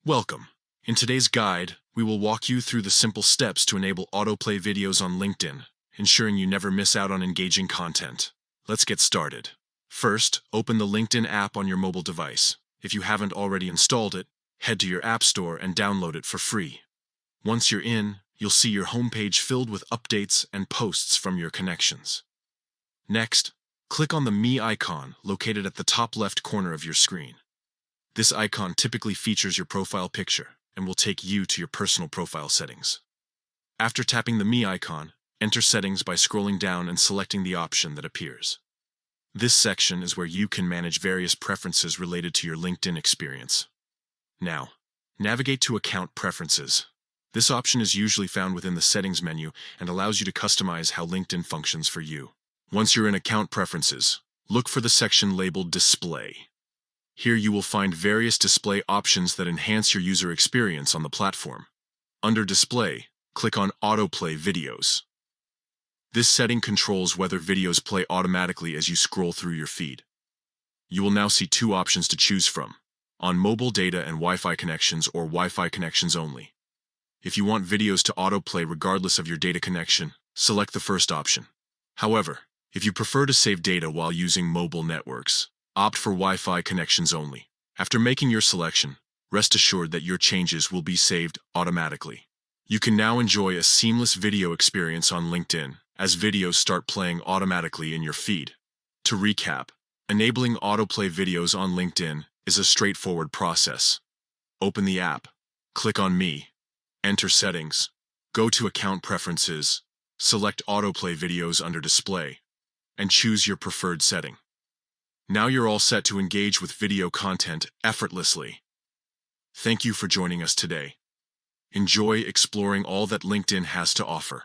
Welcome. In today's guide, we will walk you through the simple steps to enable autoplay videos on LinkedIn, ensuring you never miss out on engaging content. Let's get started. First, open the LinkedIn app on your mobile device. If you haven't already installed it, head to your App Store and download it for free. Once you're in, you'll see your homepage filled with updates and posts from your connections. Next, click on the Me icon located at the top left corner of your screen. This icon typically features your profile picture and will take you to your personal profile settings. After tapping the Me icon, enter Settings by scrolling down and selecting the option that appears. This section is where you can manage various preferences related to your LinkedIn experience. Now, navigate to Account Preferences. This option is usually found within the Settings menu and allows you to customize how LinkedIn functions for you. Once you're in Account Preferences, look for the section labeled Display. Here you will find various display options that enhance your user experience on the platform. Under Display, click on Autoplay Videos. This setting controls whether videos play automatically as you scroll through your feed. You will now see two options to choose from: on mobile data and Wi-Fi connections or Wi-Fi connections only. If you want videos to autoplay regardless of your data connection, select the first option. However, if you prefer to save data while using mobile networks, opt for Wi-Fi connections only. After making your selection, rest assured that your changes will be saved automatically. You can now enjoy a seamless video experience on LinkedIn as videos start playing automatically in your feed. To recap, enabling autoplay videos on LinkedIn is a straightforward process. Open the app, click on Me, enter Settings, go to Account Preferences, select Autoplay Videos under Display, and choose your preferred setting. Now you're all set to engage with video content effortlessly. Thank you for joining us today. Enjoy exploring all that LinkedIn has to offer.